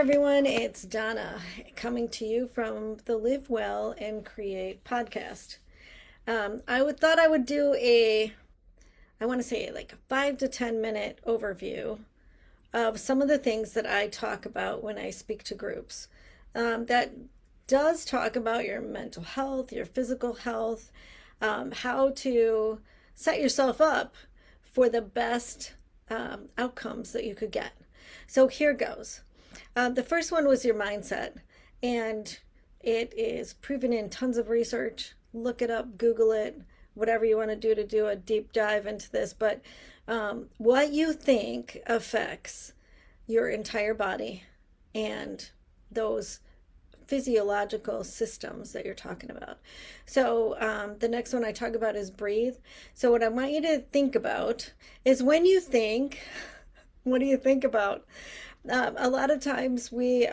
everyone, it's Donna coming to you from the Live Well and Create podcast. Thought I would do I want to say like a 5 to 10 minute overview of some of the things that I talk about when I speak to groups. That does talk about your mental health, your physical health, how to set yourself up for the best outcomes that you could get. So here goes. The first one was your mindset, and it is proven in tons of research. Look it up, Google it, whatever you want to do a deep dive into this. But what you think affects your entire body and those physiological systems that you're talking about. So the next one I talk about is breathe. So what I want you to think about is when you think, what do you think about? A lot of times we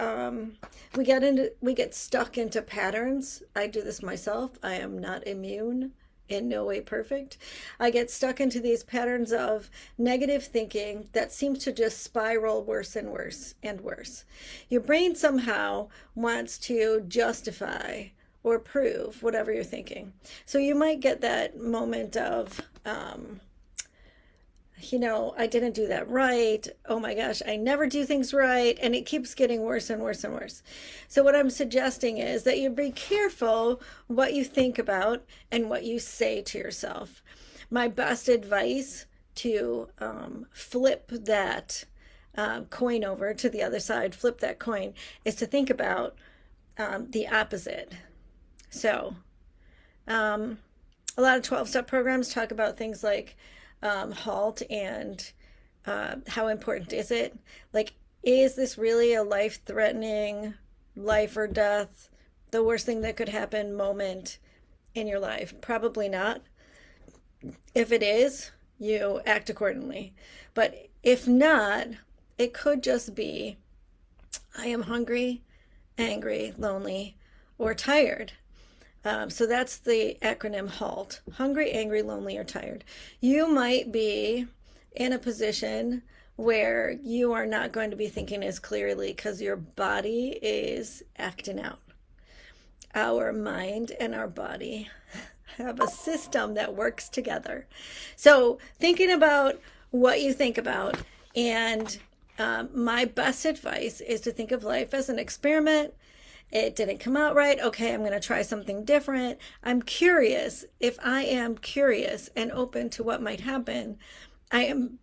get stuck into patterns. I do this myself. I am not immune, in no way perfect. I get stuck into these patterns of negative thinking that seems to just spiral worse and worse and worse. Your brain somehow wants to justify or prove whatever you're thinking. So you might get that moment of I didn't do that right. Oh my gosh, I never do things right. And it keeps getting worse and worse and worse. So what I'm suggesting is that you be careful what you think about and what you say to yourself. My best advice to flip that coin over to the other side, flip that coin, is to think about the opposite. So a lot of 12-step programs talk about things like halt and how important is it? Like, is this really a life-threatening, life or death, the worst thing that could happen moment in your life? Probably not. If it is, you act accordingly. But if not, it could just be, I am hungry, angry, lonely, or tired. So that's the acronym HALT. Hungry, angry, lonely, or tired. You might be in a position where you are not going to be thinking as clearly because your body is acting out. Our mind and our body have a system that works together. So thinking about what you think about, and my best advice is to think of life as an experiment. It didn't come out right. Okay, I'm going to try something different. I'm curious. If I am curious and open to what might happen, I am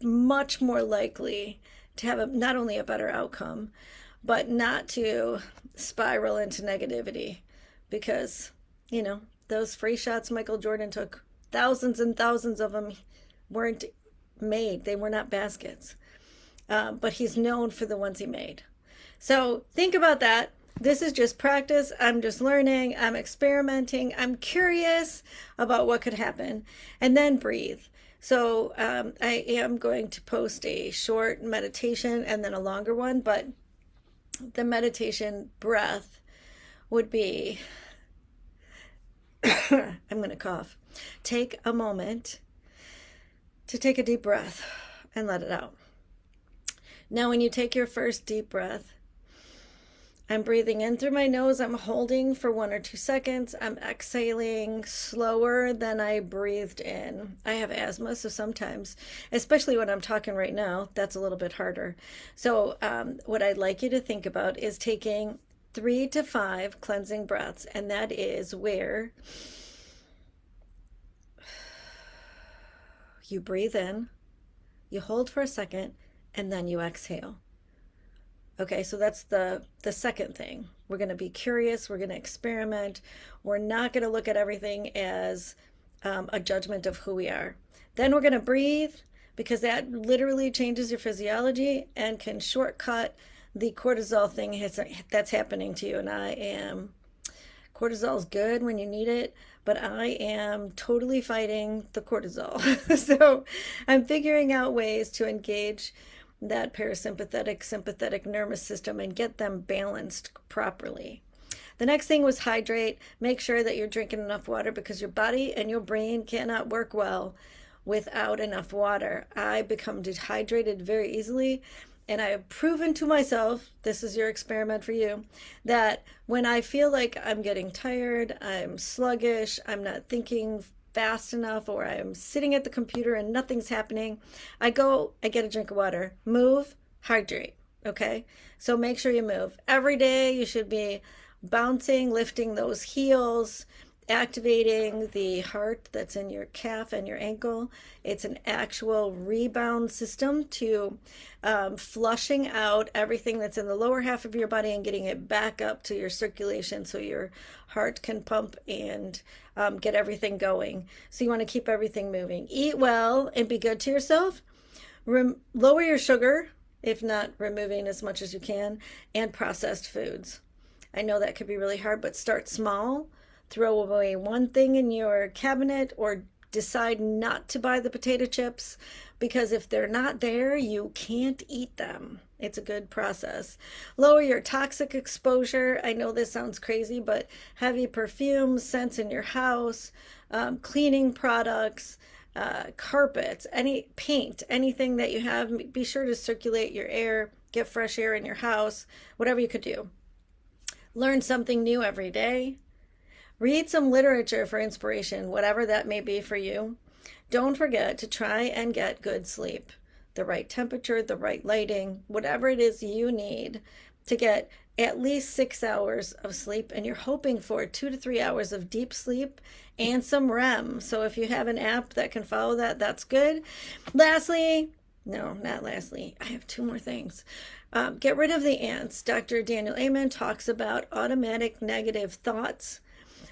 much more likely to have not only a better outcome, but not to spiral into negativity. Because, those free shots Michael Jordan took, thousands and thousands of them weren't made. They were not baskets. But he's known for the ones he made. So think about that. This is just practice. I'm just learning. I'm experimenting. I'm curious about what could happen. And then breathe. So I am going to post a short meditation and then a longer one. But the meditation breath would be, I'm going to cough. Take a moment to take a deep breath and let it out. Now, when you take your first deep breath, I'm breathing in through my nose. I'm holding for 1 or 2 seconds. I'm exhaling slower than I breathed in. I have asthma, so sometimes, especially when I'm talking right now, that's a little bit harder. So what I'd like you to think about is taking 3 to 5 cleansing breaths, and that is where you breathe in, you hold for a second, and then you exhale. Okay, so that's the second thing. We're going to be curious. We're going to experiment. We're not going to look at everything as a judgment of who we are. Then we're going to breathe, because that literally changes your physiology and can shortcut the cortisol thing that's happening to you. And cortisol is good when you need it, but I am totally fighting the cortisol. So I'm figuring out ways to engage that parasympathetic, sympathetic nervous system and get them balanced properly. The next thing was hydrate. Make sure that you're drinking enough water, because your body and your brain cannot work well without enough water. I become dehydrated very easily, And I have proven to myself, this is your experiment for you, that when I feel like I'm getting tired, I'm sluggish, I'm not thinking fast enough, or I'm sitting at the computer and nothing's happening, I get a drink of water, move, hydrate. Okay? So make sure you move. Every day you should be bouncing, lifting those heels, activating the heart that's in your calf and your ankle. It's an actual rebound system to flushing out everything that's in the lower half of your body and getting it back up to your circulation so your heart can pump and get everything going. So you want to keep everything moving. Eat well and be good to yourself. Lower your sugar, if not removing as much as you can, and processed foods. I know that could be really hard, but start small. Throw away one thing in your cabinet or decide not to buy the potato chips, because if they're not there, you can't eat them. It's a good process. Lower your toxic exposure. I know this sounds crazy, but heavy perfumes, scents in your house, cleaning products, carpets, any paint, anything that you have, be sure to circulate your air, get fresh air in your house, whatever you could do. Learn something new every day. Read some literature for inspiration, whatever that may be for you. Don't forget to try and get good sleep. The right temperature, the right lighting, whatever it is you need to get at least 6 hours of sleep. And you're hoping for 2 to 3 hours of deep sleep and some REM. So if you have an app that can follow that, that's good. Lastly, no, not lastly, I have 2 more things. Get rid of the ants. Dr. Daniel Amen talks about automatic negative thoughts.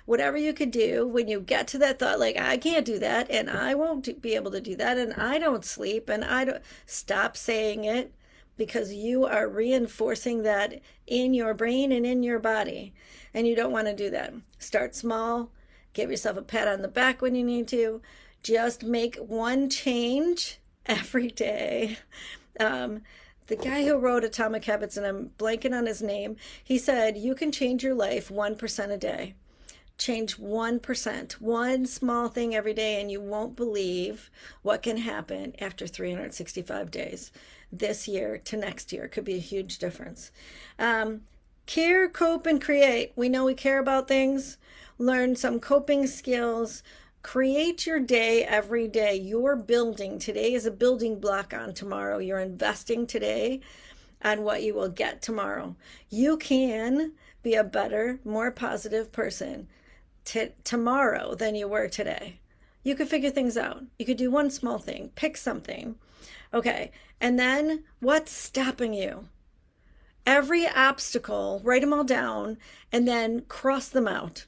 Whatever you could do when you get to that thought, like, I can't do that, and I won't be able to do that, and I don't sleep, and I don't, stop saying it, because you are reinforcing that in your brain and in your body, and you don't want to do that. Start small. Give yourself a pat on the back when you need to. Just make one change every day. The guy who wrote Atomic Habits, and I'm blanking on his name, he said, you can change your life 1% a day. Change 1%, one small thing every day, and you won't believe what can happen after 365 days. This year to next year could be a huge difference. Care, cope, and create. We know we care about things. Learn some coping skills. Create your day every day. You're building. Today is a building block on tomorrow. You're investing today on what you will get tomorrow. You can be a better, more positive person tomorrow than you were today. You could figure things out. You could do one small thing, pick something. Okay, and then what's stopping you? Every obstacle, write them all down and then cross them out.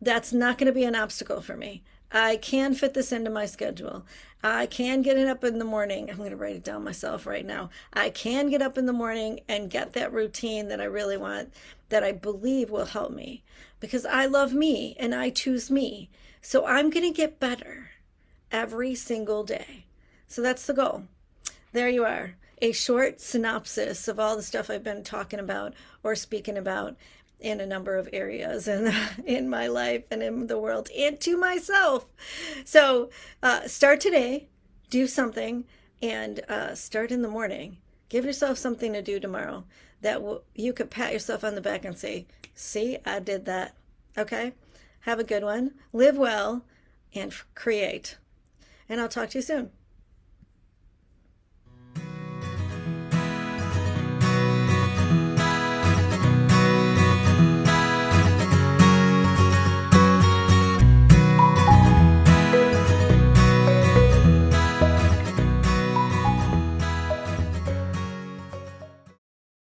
That's not going to be an obstacle for me. I can fit this into my schedule. I can get it up in the morning. I'm going to write it down myself right now. I can get up in the morning and get that routine that I really want, that I believe will help me, because I love me and I choose me. So I'm going to get better every single day. So that's the goal. There you are. A short synopsis of all the stuff I've been talking about or speaking about in a number of areas in my life and in the world and to myself. So start today, do something, and start in the morning. Give yourself something to do tomorrow that you could pat yourself on the back and say, see, I did that. Okay? Have a good one. Live well and create. And I'll talk to you soon.